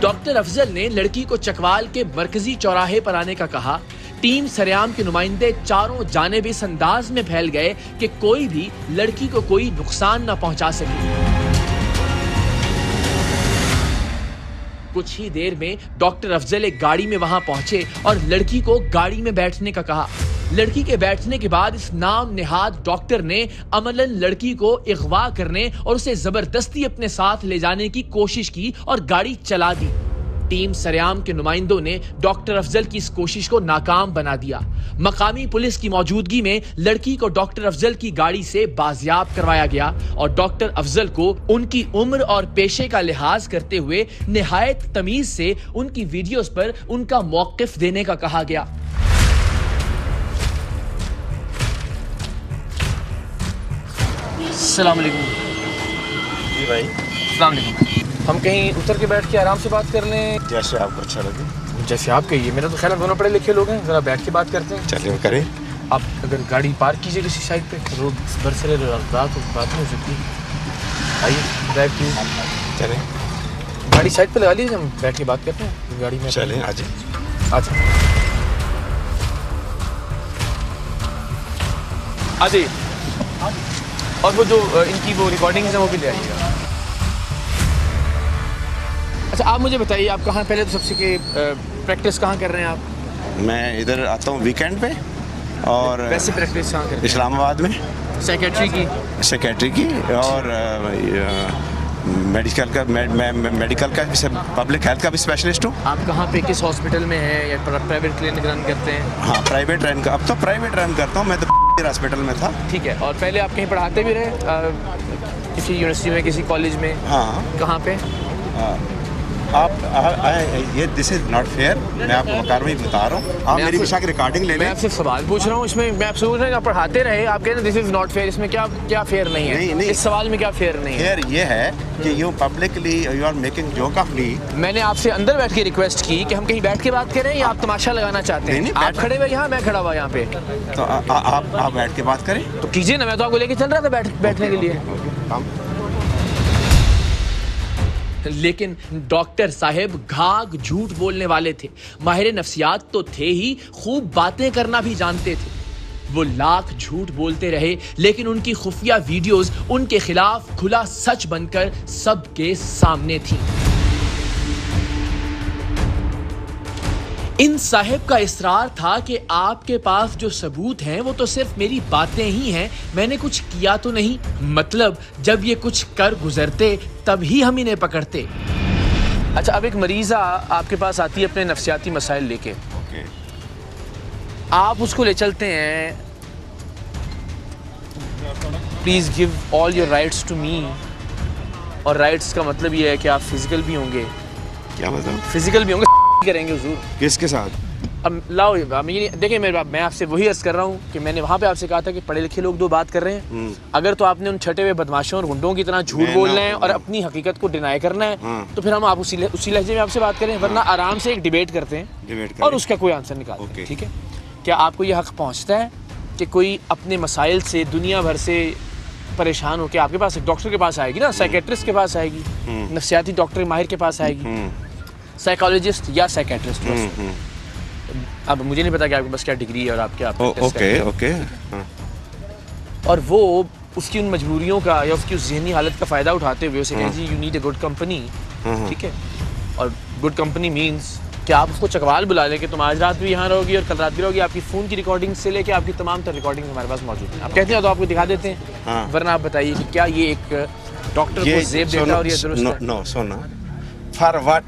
Doctor Afzal ने लड़की को चकवाल के मरकजी चौराहे पर आने का कहा। टीम सरेआम के नुमाइंदे चारों जानिब इस अंदाज में फैल गए कि कोई भी लड़की को कोई नुकसान न पहुंचा सके। कुछ ही देर में डॉक्टर अफजल एक गाड़ी में वहां पहुंचे और लड़की को गाड़ी में बैठने का कहा। लड़की के बैठने के बाद इस नाम नेहाद डॉक्टर ने अमलन लड़की को अगवा करने और उसे जबरदस्ती अपने साथ ले जाने की कोशिश की और गाड़ी चला दी। टीम सरेआम के नुमाइंदों ने डॉक्टर अफजल की इस कोशिश को नाकाम बना दिया। मकामी पुलिस की मौजूदगी में लड़की को डॉक्टर अफजल की गाड़ी से बाजियाब करवाया गया और डॉक्टर अफजल को उनकी उम्र और पेशे का लिहाज करते हुए निहायत तमीज से उनकी वीडियोस पर उनका मौकिफ देने का कहा गया। अस्सलाम वालेकुम। जी भाई। अस्सलाम वालेकुम। हम कहीं उतर के बैठ के आराम से बात कर लें, जैसे आपको अच्छा लगे। जैसे आप कहिए। मेरा तो ख्याल है दोनों पढ़े लिखे लोग हैं, जरा बैठ के बात करते हैं। चलिए करें। आप अगर गाड़ी पार्क कीजिए किसी साइड पे, रोड बरसरे रात हो, बात नहीं हो सकती। आइए ड्राइव कीजिए। चलें, गाड़ी साइड पे लगा लीजिए, हम बैठ के बात करते हैं गाड़ी में। चलें, आ जाइए। आ जाइए। और वो जो इनकी वो रिकॉर्डिंग्स हैं वो भी ले आइएगा। अच्छा आप मुझे बताइए, आप कहाँ पहले तो सबसे के प्रैक्टिस कहाँ कर रहे हैं आप? मैं इधर आता हूँ वीकेंड पे। और वैसे प्रैक्टिस कहाँ कर रहे हैं? इस्लामाबाद में सेक्रेटरी की और मेडिकल का पब्लिक हेल्थ का भी स्पेशलिस्ट हूँ। आप कहाँ पे किस हॉस्पिटल में हैं या प्राइवेट क्लिनिक रन करते हैं? हाँ प्राइवेट रन का, अब तो प्राइवेट रन करता हूँ मैं तो हॉस्पिटल में था। ठीक है। और पहले आप कहीं पढ़ाते भी रहे किसी यूनिवर्सिटी में, किसी कॉलेज में? हाँ। कहाँ पे? ये दिस इज नॉट फेयर। मैं आपको कार्रवाई बता रहा हूँ, आप मेरी विशा की रिकॉर्डिंग ले लें। मैं आपसे सवाल पूछ रहा हूँ, इसमें मैं आपसे पूछ रहा हूँ आप पढ़ाते रहे, आप कह रहे हैं दिस इज नॉट फेयर, इसमें क्या फेयर नहीं है? नहीं। इस सवाल में क्या फेयर नहीं है? फेयर ये है कि you publicly you are making joke of me. मैंने आपसे अंदर बैठ के रिक्वेस्ट की कि हम कहीं बैठ के बात करें या आप तमाशा लगाना चाहते हैं? नहीं, आप खड़े हुए यहाँ, मैं खड़ा हुआ यहाँ पे, तो आप बैठ के बात करें तो कीजिए ना। मैं तो आपको लेके चल रहा था बैठने के लिए। लेकिन डॉक्टर साहब घाघ झूठ बोलने वाले थे। माहिर नफ्सियात तो थे ही, खूब बातें करना भी जानते थे। वो लाख झूठ बोलते रहे लेकिन उनकी खुफिया वीडियोस उनके खिलाफ खुला सच बनकर सबके सामने थी। इन साहिब का इसरार था कि आपके पास जो सबूत हैं वो तो सिर्फ मेरी बातें ही हैं, मैंने कुछ किया तो नहीं। मतलब जब ये कुछ कर गुजरते तब ही हम इन्हें पकड़ते। अच्छा, अब एक मरीज़ा आपके पास आती है अपने नफ्सियाती मसाइल लेके। आप उसको ले चलते हैं, please give all your rights to me. और राइट्स का मतलब ये है कि आप फिजिकल भी होंगे। क्या मतलब? फिजिकल भी होंगे करेंगे हुजूर। किसके साथ? अब लाओ देखिए मेरे बाप, मैं आपसे वही अर्ज कर रहा हूँ कि मैंने वहाँ पे आपसे कहा था कि पढ़े लिखे लोग दो बात कर रहे हैं। अगर तो आपने उन छठे हुए बदमाशों और गुंडों की तरह झूठ बोलना है और अपनी हकीकत को डिनाई करना है तो फिर हम आप उसी लहजे में आपसे बात करें, वरना आराम से एक डिबेट करते हैं और उसका कोई आंसर निकालते हैं। ठीक है? क्या आपको ये हक पहुँचता है कि कोई अपने मसाइल से दुनिया भर से परेशान होकर आपके पास एक डॉक्टर के पास आएगी ना, साइकेट्रिस्ट के पास आएगी, नफ्सियाती डॉक्टर माहिर के पास आएगी, साइकोलॉजिस्ट या साइकेट्रिस्ट? अब मुझे नहीं पता कि आपके पास क्या डिग्री है और आप क्या ओके। और वो उसकी उन मजबूरियों का या उसकी उस ज़हनी हालत का फ़ायदा उठाते हुए उसे कहें जी you need a good company. ठीक है? और गुड कंपनी मीन्स कि आप उसको चकवाल बुला लें कि तुम आज रात भी यहाँ रहोगी और कल रात भी रहोगी। आपकी फ़ोन की रिकॉर्डिंग से लेके आपकी तमाम तर रिकॉर्डिंग हमारे पास मौजूद है। आप कहते हैं तो आपको दिखा देते हैं, वरना आप बताइए कि क्या ये एक डॉक्टर को जेब देता है और ये दुरुस्त है? नो सुनो, for what,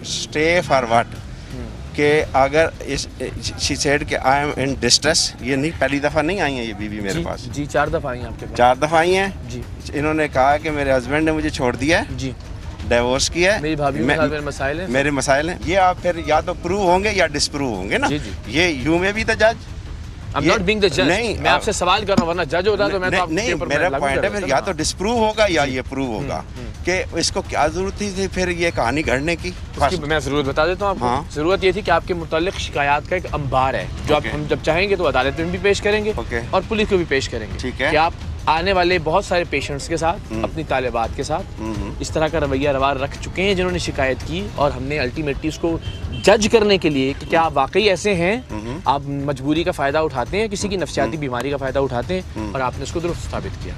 stay for what कि अगर शी सेड कि आई एम इन डिस्ट्रेस। ये नहीं पहली दफ़ा नहीं आई है ये बीवी मेरे पास जी, 4 दफ़ा आई हैं आपके पास। 4 दफ़ा आई हैं जी। इन्होंने कहा कि मेरे हस्बैंड ने मुझे छोड़ दिया है जी, डिवोर्स किया है, मेरी भाभी मेरे मसाइल हैं, मेरे मसाइल हैं। ये आप फिर या तो प्रूव होंगे या डिसप्रूव होंगे ना। ये यू में भी द जज। I'm not being the judge. नहीं, मैं आपसे सवाल कर रहा हूँ, वरना जज होता तो मैं तो नहीं, मेरा पॉइंट है फिर या तो डिसप्रूव होगा या ये प्रूव होगा कि इसको क्या जरूरत थी फिर ये कहानी गढ़ने की। मैं जरूरत बता देता हूँ आपको। जरूरत ये थी कि आपके मुतालिक शिकायत का एक अंबार है जो हम जब चाहेंगे तो अदालत में भी पेश करेंगे और पुलिस को भी पेश करेंगे। ठीक है? कि आप आने वाले बहुत सारे पेशेंट्स के साथ, अपनी तालिबात के साथ इस तरह का रवैया रवा रख चुके हैं जिन्होंने शिकायत की, और हमने अल्टीमेटली उसको जज करने के लिए कि क्या आप वाकई ऐसे हैं, आप मजबूरी का फ़ायदा उठाते हैं, किसी की नफसियाती बीमारी का फ़ायदा उठाते हैं, और आपने उसको दुरुस्त साबित किया।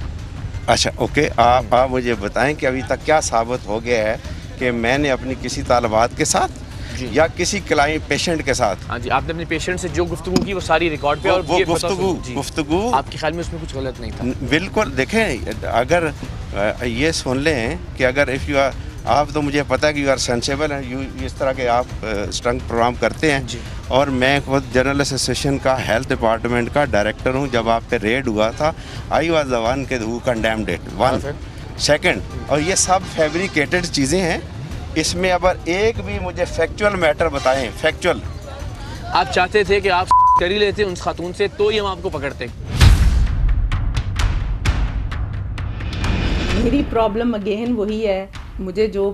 अच्छा ओके, आप मुझे बताएं कि अभी तक क्या साबित हो गया है कि मैंने अपनी किसी तालिबात के साथ या किसी क्लाइंट पेशेंट के साथ। हाँ जी, आपने अपने पेशेंट से जो गुफ्तगू की वो सारी रिकॉर्ड पे, और वो गुफ्तगू आपके ख्याल में उसमें कुछ गलत नहीं था? बिल्कुल, देखें अगर ये सुन लें कि अगर इफ़ यू आर, आप तो मुझे पता है कि यू आर सेंसेबल हैं, यू इस तरह के आप स्ट्रंग प्रोग्राम करते हैं जी। और मैं खुद जनरल एसोसिएशन का हेल्थ डिपार्टमेंट का डायरेक्टर हूँ। जब आप पे रेड हुआ था, आई वाज द वन के who condemned it, one second, और ये सब फैब्रिकेटेड चीज़ें हैं। इसमें अगर एक भी मुझे फैक्चुअल मैटर बताएं, फैक्चुअल। आप चाहते थे कि आप कर ही लेते उन खातून से, तो ही हम आपको पकड़ते। मेरी प्रॉब्लम अगेन वही है, मुझे जो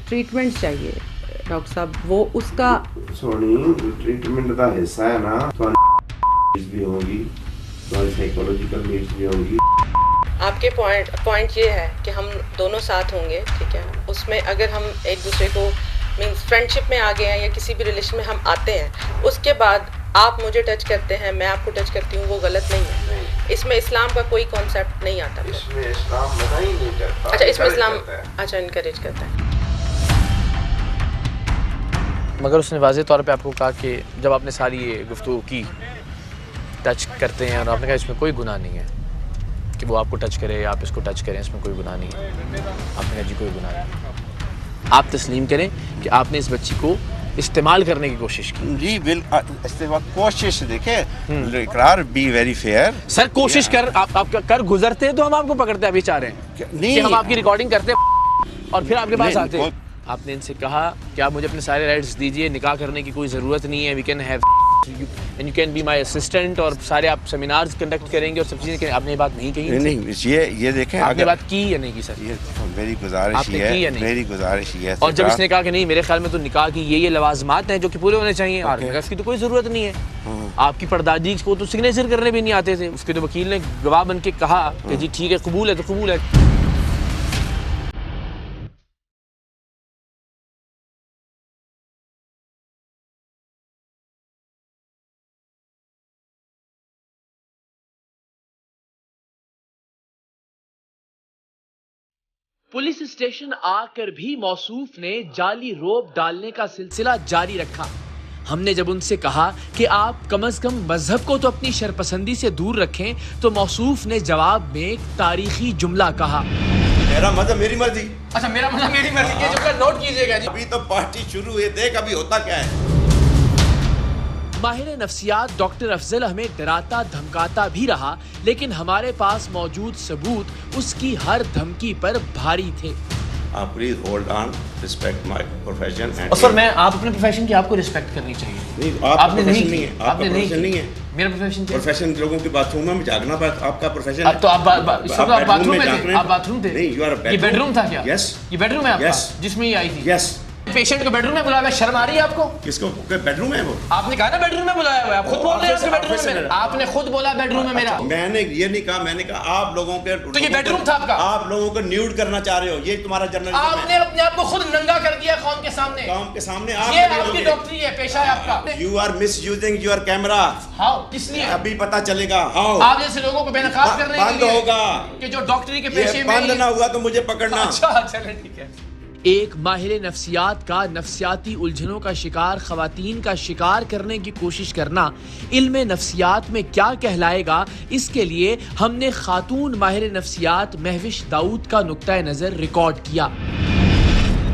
ट्रीटमेंट चाहिए डॉक्टर साहब, वो उसका ट्रीटमेंट का हिस्सा है ना, तो भी होगी, तो साइकोलॉजिकल नीड्स भी होगी। आपके पॉइंट ये है कि हम दोनों साथ होंगे, ठीक है, उसमें अगर हम एक दूसरे को मींस फ्रेंडशिप में आ गए हैं या किसी भी रिलेशन में हम आते हैं, उसके बाद आप मुझे टच करते हैं, मैं आपको टच करती हूँ, वो गलत नहीं है। इसमें इस्लाम का कोई कॉन्सेप्ट नहीं आता। इसमें इस्लाम मना ही नहीं करता। अच्छा, इसमें इस्लाम अच्छा इनकरेज करता है। मगर उसने वाज़ेह तौर पे आपको कहा कि जब आपने सारी ये गुफ्तगू की, टच करते हैं, और आपने कहा इसमें कोई गुनाह नहीं है कि वो आपको टच करे या आप इसको टच करें, इसमें कोई गुनाह नहीं है। आपने कहा जी कोई गुनाह नहीं। आप तस्लीम करें कि आपने इस बच्ची को इस्तेमाल करने की कोशिश की। जी बिल्कुल, कोशिश देखें, इकरार बी वेरी फेयर। सर कोशिश कर आप कर गुजरते हैं तो हम आपको पकड़ते हैं, अभी चाह रहे हैं नहीं कि हम आपकी रिकॉर्डिंग करते हैं और फिर आपके पास आते हैं। आपने इनसे कहा कि आप मुझे अपने सारे राइट्स दीजिए, निकाह करने की कोई ज़रूरत नहीं है, we can have and you can be my assistant, और सारे आप सेमिनार्स कंडक्ट करेंगे और सब चीज़ें करेंगे। आपने ये बात नहीं कही? नहीं, ये देखें, आपने बात की या नहीं की सर? ये मेरी गुजारिश है, मेरी गुजारिश है। और जब इसने कहा कि नहीं मेरे ख्याल में तो निकाह की ये लवाजमात हैं जो कि पूरे होने चाहिए, और इसकी तो कोई ज़रूरत नहीं है, आपकी परदादी को तो सिग्नेचर करने भी नहीं आते थे, उसके तो वकील ने गवाह बन के कहा कि जी ठीक है, कबूल है तो कबूल है। पुलिस स्टेशन आकर भी मौसूफ ने जाली रोप डालने का सिलसिला जारी रखा। हमने जब उनसे कहा कि आप कम से कम मजहब को तो अपनी शरपसंदी से दूर रखें, तो मौसूफ ने जवाब में एक तारीखी जुमला कहा, मेरा मजहब मेरी मर्जी। अच्छा, मेरा मजहब मेरी मर्जी, ये जुमला नोट कीजिएगा जी। अभी तो पार्टी शुरू हुई, देख अभी होता क्या है। माहिर नफ्सियात डॉक्टर अफजल हमें डराता धमकाता भी रहा, लेकिन हमारे पास मौजूद सबूत उसकी हर धमकी पर भारी थे। आप please hold on, respect my profession. और सर मैं आप अपने प्रोफेशन की आपको रिस्पेक्ट करनी चाहिए। नहीं, आपने नहीं है, आपने नहीं है। मेरा प्रोफेशन क्या है? प्रोफेशन लोगों के बाथरूम में झांकना पड़ता, आपका प्रोफेशन अब तो आप बाथरूम में थे, आप बाथरूम थे। नहीं, यू आर ये बेडरूम था क्या? यस, ये बेडरूम है आपका जिसमें ये आई थी? यस। पेशेंट को बेडरूम में बुलाया हुआ, शर्म आ रही है आपको? किसको बेडरूम है वो? आपने कहा ना बेडरूम में बुलाया हुआ है, आप खुद बोल रहे हैं बेडरूम में। आपने खुद बोला बेडरूम है मेरा। मैंने ये नहीं कहा, मैंने कहा आप लोगों के, तो ये बेडरूम था आपका? आप लोगों को न्यूड करना चाह रहे हो, ये तुम्हारा जर्नलिज्म है। आपने अपने आप को खुद नंगा कर दिया कौम के सामने। कौम के सामने ये आपकी डॉक्टरी है, पेशा है आपका। You are misusing your camera. How? किस लिए? अभी पता चलेगा। हाउ? आप जैसे लोगों को बेनकाब करने के लिए बंद होगा कि जो डॉक्टरी के पेशे में बंद ना हुआ तो मुझे पकड़ना। अच्छा चले ठीक है। एक माहिर नफ्सियात का नफ्सियाती उलझनों का शिकार खवातीन का शिकार करने की कोशिश करना इल्म नफ्सियात में क्या कहलाएगा, इसके लिए हमने खातून माहिर नफ्सियात महविश दाऊद का नुक्ता नज़र रिकॉर्ड किया।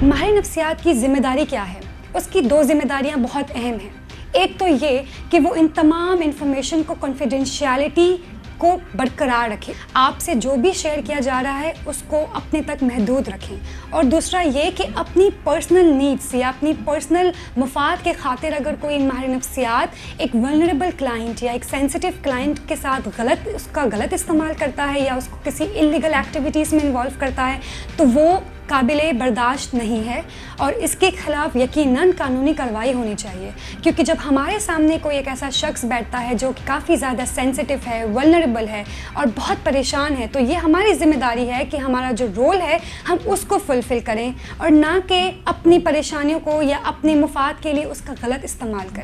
माहिर नफ्सियात की जिम्मेदारी क्या है? उसकी दो जिम्मेदारियां बहुत अहम हैं। एक तो ये कि वो इन तमाम इंफॉर्मेशन को कॉन्फिडेंशियलिटी को बरकरार रखें, आपसे जो भी शेयर किया जा रहा है उसको अपने तक महदूद रखें। और दूसरा ये कि अपनी पर्सनल नीड्स या अपनी पर्सनल मफाद के खातिर अगर कोई माहिर नफ्सियात एक वल्नरेबल क्लाइंट या एक सेंसिटिव क्लाइंट के साथ उसका गलत इस्तेमाल करता है या उसको किसी इल्लीगल एक्टिविटीज़ में इन्वॉल्व करता है, तो वो काबिले बर्दाश्त नहीं है और इसके खिलाफ यकीनन कानूनी कार्रवाई होनी चाहिए। क्योंकि जब हमारे सामने कोई एक ऐसा शख्स बैठता है जो काफ़ी ज़्यादा सेंसिटिव है, वल्नरेबल है और बहुत परेशान है, तो ये हमारी जिम्मेदारी है कि हमारा जो रोल है हम उसको फुलफ़िल करें और ना कि अपनी परेशानियों को या अपने मुफाद के लिए उसका गलत इस्तेमाल करें।